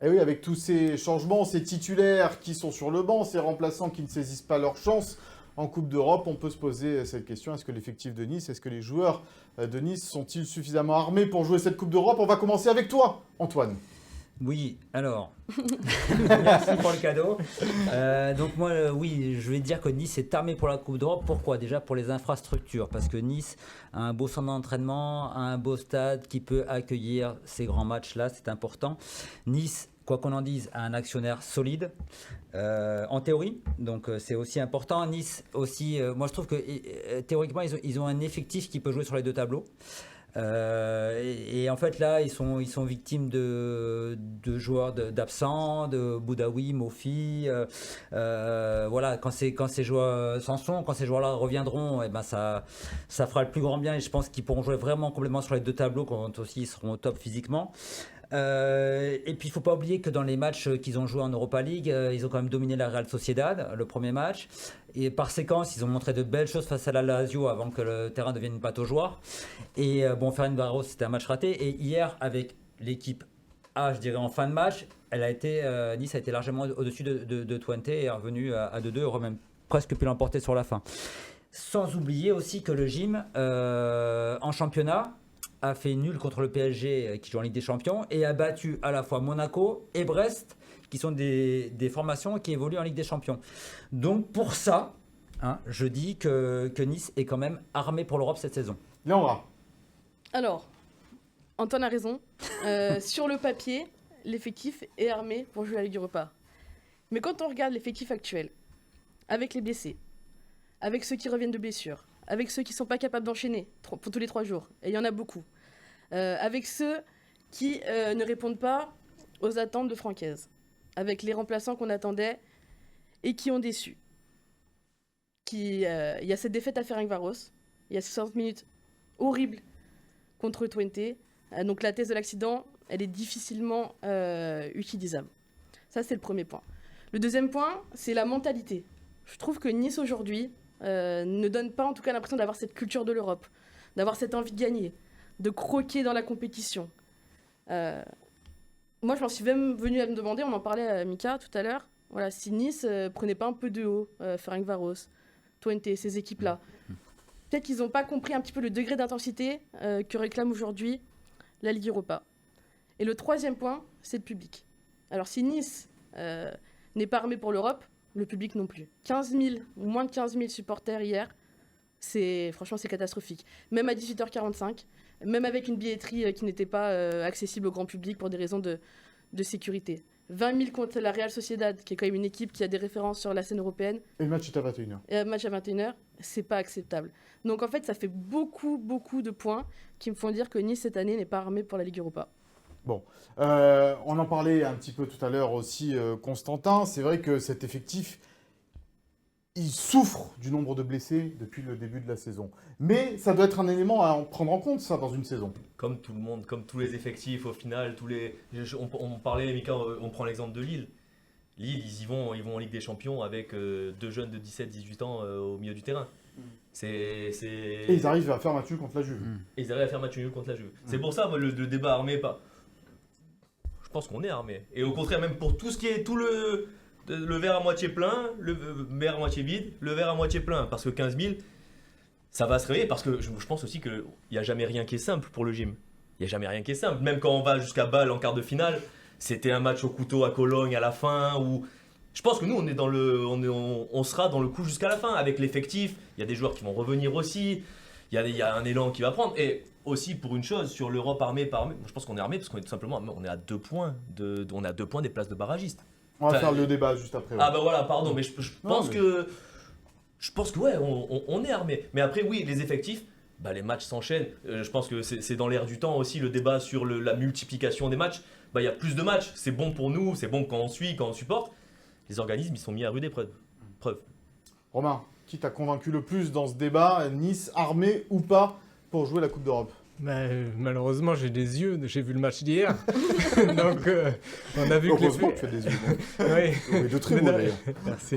Et oui, avec tous ces changements, ces titulaires qui sont sur le banc, ces remplaçants qui ne saisissent pas leur chance en Coupe d'Europe, on peut se poser cette question. Est-ce que l'effectif de Nice, est-ce que les joueurs de Nice sont-ils suffisamment armés pour jouer cette Coupe d'Europe? On va commencer avec toi, Antoine. Oui, alors, merci pour le cadeau. Donc moi, oui, je vais dire que Nice est armé pour la Coupe d'Europe. Pourquoi? Déjà pour les infrastructures, parce que Nice a un beau centre d'entraînement, a un beau stade qui peut accueillir ces grands matchs-là, c'est important. Nice, quoi qu'on en dise, a un actionnaire solide, en théorie, donc c'est aussi important. Nice aussi, moi je trouve que théoriquement, ils ont un effectif qui peut jouer sur les deux tableaux. Et en fait là ils sont victimes de joueurs d'absents, de Boudaoui, Mofi, voilà, quand ces joueurs Sanson, quand ces joueurs-là reviendront, et ben ça fera le plus grand bien, et je pense qu'ils pourront jouer vraiment complètement sur les deux tableaux quand aussi ils seront au top physiquement. Et puis il ne faut pas oublier que dans les matchs qu'ils ont joués en Europa League, ils ont quand même dominé la Real Sociedad, le premier match. Et par séquence, ils ont montré de belles choses face à la Lazio avant que le terrain devienne une pâte aux joueurs. Et bon, Ferencváros, c'était un match raté. Et hier, avec l'équipe A, je dirais en fin de match, Nice a été largement au-dessus de Twente et est revenu à 2-2, aurait même presque pu l'emporter sur la fin. Sans oublier aussi que le gym, en championnat, a fait nul contre le PSG qui joue en Ligue des Champions et a battu à la fois Monaco et Brest qui sont des formations qui évoluent en Ligue des Champions. Donc pour ça, je dis que Nice est quand même armé pour l'Europe cette saison. Léandra. Alors, Antoine a raison. Sur le papier, l'effectif est armé pour jouer à la Ligue Europa. Mais quand on regarde l'effectif actuel, avec les blessés, avec ceux qui reviennent de blessures, avec ceux qui ne sont pas capables d'enchaîner pour tous les 3 jours, et il y en a beaucoup, avec ceux qui ne répondent pas aux attentes de Francaise, avec les remplaçants qu'on attendait et qui ont déçu. Il y a cette défaite à Ferencváros, il y a 60 minutes horribles contre Twente, donc la thèse de l'accident, elle est difficilement utilisable. Ça, c'est le premier point. Le deuxième point, c'est la mentalité. Je trouve que Nice aujourd'hui ne donne pas en tout cas l'impression d'avoir cette culture de l'Europe, d'avoir cette envie de gagner, de croquer dans la compétition. Moi, je m'en suis même venue à me demander, on en parlait à Mika tout à l'heure, voilà, si Nice prenait pas un peu de haut Ferencváros, Twente, ces équipes-là. Peut-être qu'ils n'ont pas compris un petit peu le degré d'intensité que réclame aujourd'hui la Ligue Europa. Et le troisième point, c'est le public. Alors si Nice n'est pas armé pour l'Europe, le public non plus. 15 000 ou moins de 15 000 supporters hier, franchement c'est catastrophique. Même à 18h45, même avec une billetterie qui n'était pas accessible au grand public pour des raisons de sécurité. 20 000 contre la Real Sociedad, qui est quand même une équipe qui a des références sur la scène européenne. Et le match est à 21h. Et le match à 21h, c'est pas acceptable. Donc en fait, ça fait beaucoup de points qui me font dire que Nice cette année n'est pas armé pour la Ligue Europa. Bon, on en parlait un petit peu tout à l'heure aussi, Constantin. C'est vrai que cet effectif, il souffre du nombre de blessés depuis le début de la saison. Mais ça doit être un élément à en prendre en compte, ça, dans une saison. Comme tout le monde, comme tous les effectifs, au final, on parlait, Mika, on prend l'exemple de Lille. Lille, ils vont en Ligue des Champions avec 2 jeunes de 17-18 ans au milieu du terrain. Et ils arrivent à faire match nul contre la Juve. Et ils arrivent à faire match nul contre la Juve. C'est pour ça, moi, le débat armé, je pense qu'on est armé. Et au contraire, même pour tout ce qui est tout le verre à moitié plein, le verre à moitié vide, le verre à moitié plein. Parce que 15 000, ça va se réveiller. Parce que je pense aussi qu'il n'y a jamais rien qui est simple pour le gym. Il n'y a jamais rien qui est simple. Même quand on va jusqu'à Bâle en quart de finale, c'était un match au couteau à Cologne à la fin. Où je pense que nous, on sera dans le coup jusqu'à la fin avec l'effectif. Il y a des joueurs qui vont revenir aussi. Il y a un élan qui va prendre. Et aussi pour une chose, sur l'Europe armée par armée, je pense qu'on est armé parce qu'on est tout simplement on est à 2 points des places de barragistes. On va faire le débat juste après. Ouais. Ah bah voilà, pardon, mais je pense que ouais, on est armé. Mais après oui, les effectifs, les matchs s'enchaînent. Je pense que c'est dans l'air du temps aussi le débat sur la multiplication des matchs. Il y a plus de matchs, c'est bon pour nous, c'est bon quand on suit, quand on supporte. Les organismes, ils sont mis à rude épreuve. Romain, qui t'a convaincu le plus dans ce débat, Nice armé ou pas pour jouer la Coupe d'Europe? Malheureusement, j'ai des yeux, j'ai vu le match d'hier. Donc, on a vu heureusement que tu as des yeux. Oui, de très beaux d'ailleurs. Merci.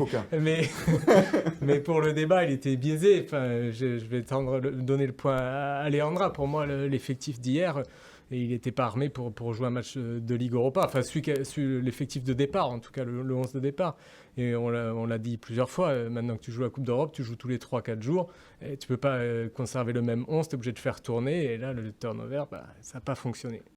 Mais pour le débat, il était biaisé. Enfin, je vais donner le point à Léandra. Pour moi, l'effectif d'hier et il n'était pas armé pour jouer un match de Ligue Europa. Enfin, l'effectif de départ, en tout cas le 11 de départ. Et on l'a dit plusieurs fois, maintenant que tu joues la Coupe d'Europe, tu joues tous les 3-4 jours, et tu ne peux pas conserver le même 11, tu es obligé de faire tourner, et là, le turnover, ça n'a pas fonctionné.